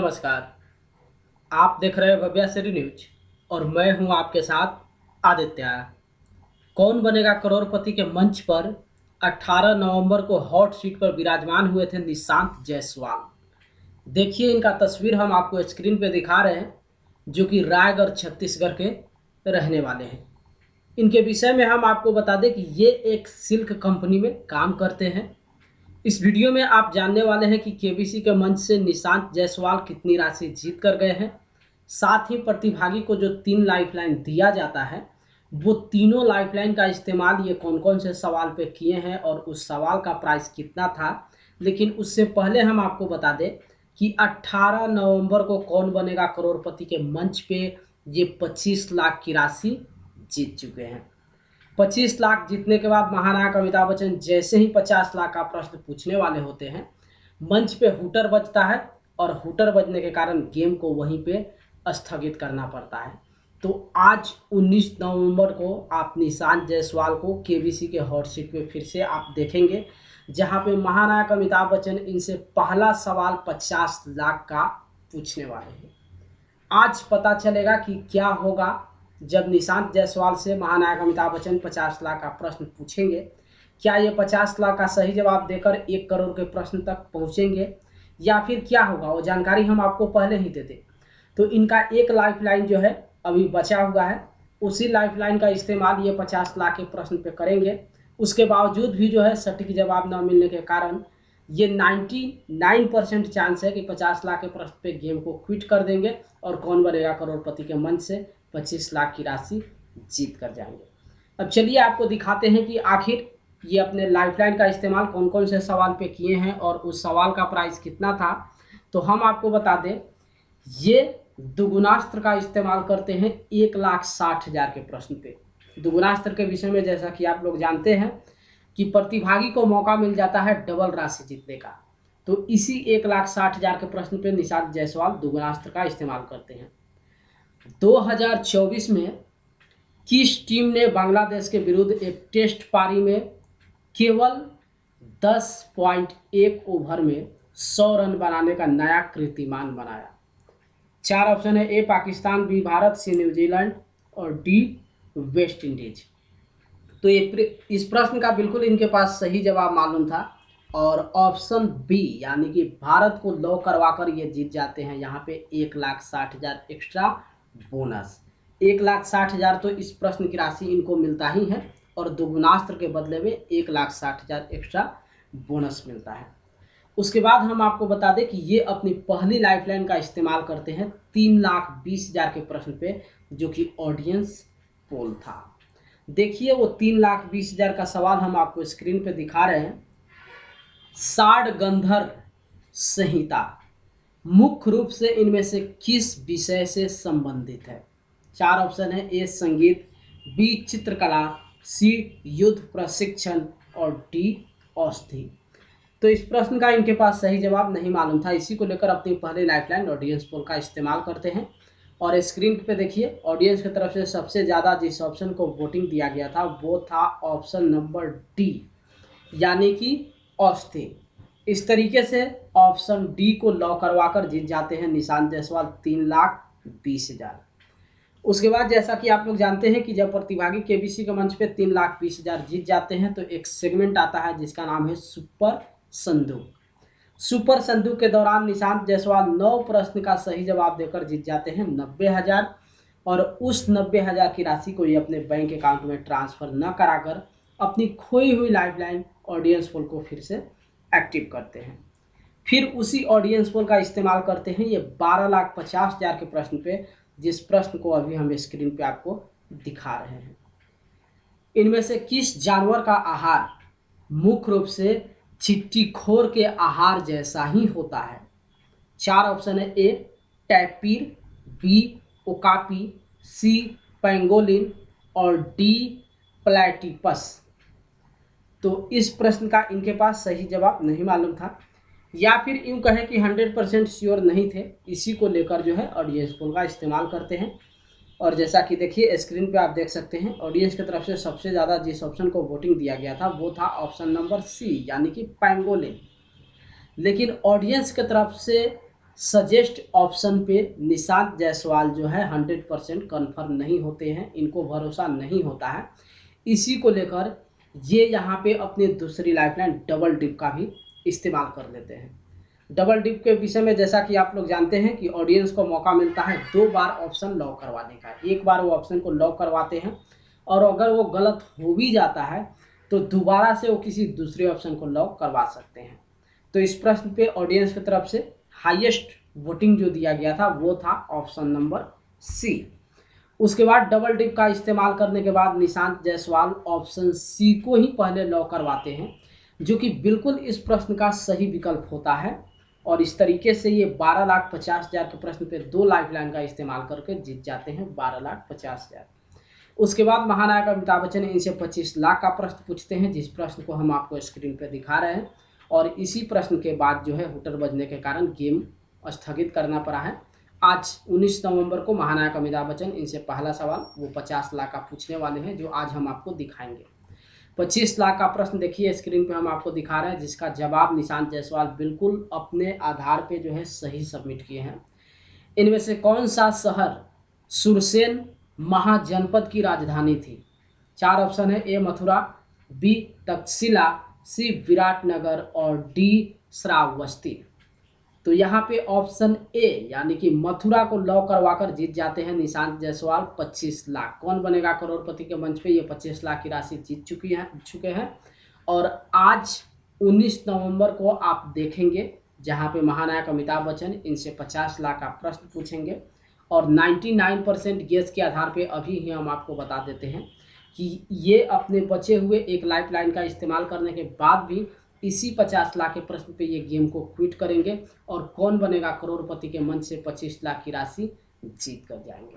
नमस्कार। आप देख रहे हैं भव्या श्री न्यूज और मैं हूं आपके साथ आदित्य। कौन बनेगा करोड़पति के मंच पर 18 नवंबर को हॉट सीट पर विराजमान हुए थे निशांत जायसवाल। देखिए इनका तस्वीर हम आपको स्क्रीन पे दिखा रहे हैं, जो कि रायगढ़ छत्तीसगढ़ के रहने वाले हैं। इनके विषय में हम आपको बता दें कि ये एक सिल्क कंपनी में काम करते हैं। इस वीडियो में आप जानने वाले हैं कि केबीसी के मंच से निशांत जायसवाल कितनी राशि जीत कर गए हैं। साथ ही प्रतिभागी को जो 3 लाइफलाइन दिया जाता है, वो तीनों लाइफलाइन का इस्तेमाल ये कौन कौन से सवाल पे किए हैं और उस सवाल का प्राइस कितना था। लेकिन उससे पहले हम आपको बता दें कि 18 नवंबर को कौन बनेगा करोड़पति के मंच पे ये 25 लाख की राशि जीत चुके हैं। 25 लाख जीतने के बाद महानायक अमिताभ बच्चन जैसे ही 50 लाख का प्रश्न पूछने वाले होते हैं, मंच पे हूटर बजता है और हूटर बजने के कारण गेम को वहीं पे स्थगित करना पड़ता है। तो आज 19 नवंबर को आप निशांत जायसवाल को केबीसी के हॉट सीट पे फिर से आप देखेंगे, जहां पे महानायक अमिताभ बच्चन इनसे पहला सवाल 50 लाख का पूछने वाले हैं। आज पता चलेगा कि क्या होगा जब निशांत जायसवाल से महानायक अमिताभ बच्चन 50 लाख का प्रश्न पूछेंगे। क्या ये 50 लाख का सही जवाब देकर 1 करोड़ के प्रश्न तक पहुंचेंगे या फिर क्या होगा, वो जानकारी हम आपको पहले ही देते। तो इनका एक लाइफलाइन जो है अभी बचा हुआ है, उसी लाइफलाइन का इस्तेमाल ये 50 लाख के प्रश्न पे करेंगे। उसके बावजूद भी जो है सटीक जवाब न मिलने के कारण ये 99% चांस है कि 50 लाख के प्रश्न पे गेम को क्विट कर देंगे और कौन बनेगा करोड़पति के मंच से 25 लाख की राशि जीत कर जाएंगे। अब चलिए आपको दिखाते हैं कि आखिर ये अपने लाइफलाइन का इस्तेमाल कौन कौन से सवाल पे किए हैं और उस सवाल का प्राइस कितना था। तो हम आपको बता दें, ये दुगुनास्त्र का इस्तेमाल करते हैं 1,60,000 के प्रश्न पे। दुगुनास्त्र के विषय में जैसा कि आप लोग जानते हैं कि प्रतिभागी को मौका मिल जाता है डबल राशि जीतने का। तो इसी 1,60,000 के प्रश्न पे निशांत जायसवाल दुगुनास्त्र का इस्तेमाल करते हैं। 2024 में किस टीम ने बांग्लादेश के विरुद्ध एक टेस्ट पारी में केवल 10.1 ओवर में 100 रन बनाने का नया कीर्तिमान बनाया? 4 ऑप्शन है। ए पाकिस्तान, बी भारत, सी न्यूजीलैंड और डी वेस्ट इंडीज। तो इस प्रश्न का बिल्कुल इनके पास सही जवाब मालूम था और ऑप्शन बी यानी कि भारत को लॉक करवाकर ये जीत जाते हैं। यहाँ पे 1,60,000 एक्स्ट्रा बोनस। 1,60,000 तो इस प्रश्न की राशि इनको मिलता ही है और दुगुनास्त्र के बदले में 1,60,000 एक्स्ट्रा बोनस मिलता है। उसके बाद हम आपको बता दें कि ये अपनी पहली लाइफलाइन का इस्तेमाल करते हैं 3,20,000 के प्रश्न पे, जो कि ऑडियंस पोल था। देखिए वो 3,20,000 का सवाल हम आपको स्क्रीन पे दिखा रहे हैं। साडगंधर संहिता मुख्य रूप से इनमें से किस विषय से संबंधित है? 4 ऑप्शन है। ए संगीत, बी चित्रकला, सी युद्ध प्रशिक्षण और डी औषधि। तो इस प्रश्न का इनके पास सही जवाब नहीं मालूम था। इसी को लेकर अपनी पहले लाइफलाइन ऑडियंस पोल का इस्तेमाल करते हैं और स्क्रीन पे देखिए ऑडियंस की तरफ से सबसे ज़्यादा जिस ऑप्शन को वोटिंग दिया गया था वो था ऑप्शन नंबर डी यानी कि औषधि। इस तरीके से ऑप्शन डी को लॉक करवाकर जीत जाते हैं निशांत जायसवाल 3,20,000। उसके बाद जैसा कि आप लोग जानते हैं कि जब प्रतिभागी केबीसी के मंच पे 3,20,000 जीत जाते हैं तो एक सेगमेंट आता है जिसका नाम है सुपर संदूक। सुपर संदूक के दौरान निशांत जायसवाल 9 प्रश्न का सही जवाब देकर जीत जाते हैं 90,000 और उस 90,000 की राशि को ये अपने बैंक अकाउंट में ट्रांसफ़र न कराकर अपनी खोई हुई लाइफलाइन ऑडियंस पोल को फिर से एक्टिव करते हैं। फिर उसी ऑडियंस पोल का इस्तेमाल करते हैं ये 12,50,000 के प्रश्न पे, जिस प्रश्न को अभी हम स्क्रीन पे आपको दिखा रहे हैं। इनमें से किस जानवर का आहार मुख्य रूप से चिट्टीखोर के आहार जैसा ही होता है? 4 ऑप्शन है। ए टैपीर, बी ओकापी, सी पेंगोलिन और डी प्लेटिपस। तो इस प्रश्न का इनके पास सही जवाब नहीं मालूम था या फिर यूँ कहें कि 100% श्योर नहीं थे। इसी को लेकर जो है ऑडियंस पोल का इस्तेमाल करते हैं और जैसा कि देखिए स्क्रीन पे आप देख सकते हैं ऑडियंस की तरफ से सबसे ज़्यादा जिस ऑप्शन को वोटिंग दिया गया था वो था ऑप्शन नंबर सी यानी कि पेंगोलिन। लेकिन ऑडियंस की तरफ से सजेस्ट ऑप्शन पे निशांत जायसवाल जो है 100% कन्फर्म नहीं होते हैं, इनको भरोसा नहीं होता है। इसी को लेकर ये यहाँ पे अपनी दूसरी लाइफलाइन डबल डिप का भी इस्तेमाल कर लेते हैं। डबल डिप के विषय में जैसा कि आप लोग जानते हैं कि ऑडियंस को मौका मिलता है 2 बार ऑप्शन लॉक करवाने का। एक बार वो ऑप्शन को लॉक करवाते हैं और अगर वो गलत हो भी जाता है तो दोबारा से वो किसी दूसरे ऑप्शन को लॉक करवा सकते हैं। तो इस प्रश्न पे ऑडियंस की तरफ से हाईएस्ट वोटिंग जो दिया गया था वो था ऑप्शन नंबर सी। उसके बाद डबल डिप का इस्तेमाल करने के बाद निशांत जायसवाल ऑप्शन सी को ही पहले लॉक करवाते हैं, जो कि बिल्कुल इस प्रश्न का सही विकल्प होता है। और इस तरीके से ये 12,50,000 के प्रश्न पे 2 लाइफलाइन का इस्तेमाल करके जीत जाते हैं 12,50,000। उसके बाद महानायक अमिताभ बच्चन इनसे 25 लाख का प्रश्न पूछते हैं, जिस प्रश्न को हम आपको स्क्रीन पर दिखा रहे हैं। और इसी प्रश्न के बाद जो है हुटर बजने के कारण गेम स्थगित करना पड़ा है। आज 19 नवंबर को महानायक अमिताभ बच्चन इनसे पहला सवाल वो 50 लाख का पूछने वाले हैं, जो आज हम आपको दिखाएंगे। 25 लाख का प्रश्न देखिए स्क्रीन पे हम आपको दिखा रहे हैं, जिसका जवाब निशांत जायसवाल बिल्कुल अपने आधार पे जो है सही सबमिट किए हैं। इनमें से कौन सा शहर सुरसेन महाजनपद की राजधानी थी? 4 ऑप्शन है, ए मथुरा, बी तक्षशिला, सी विराटनगर और डी श्रावस्ती। तो यहाँ पे ऑप्शन ए यानी कि मथुरा को लॉक करवाकर जीत जाते हैं निशांत जायसवाल 25 लाख। कौन बनेगा करोड़पति के मंच पे? ये 25 लाख की राशि जीत चुके हैं। और आज 19 नवंबर को आप देखेंगे जहाँ पे महानायक अमिताभ बच्चन इनसे 50 लाख का प्रश्न पूछेंगे। और 99% गेस के आधार पे अभी ही हम आपको बता देते हैं कि ये अपने बचे हुए एक लाइफलाइन का इस्तेमाल करने के बाद भी इसी 50 लाख के प्रश्न पे ये गेम को क्विट करेंगे और कौन बनेगा करोड़पति के मंच से 25 लाख की राशि जीत कर जाएंगे।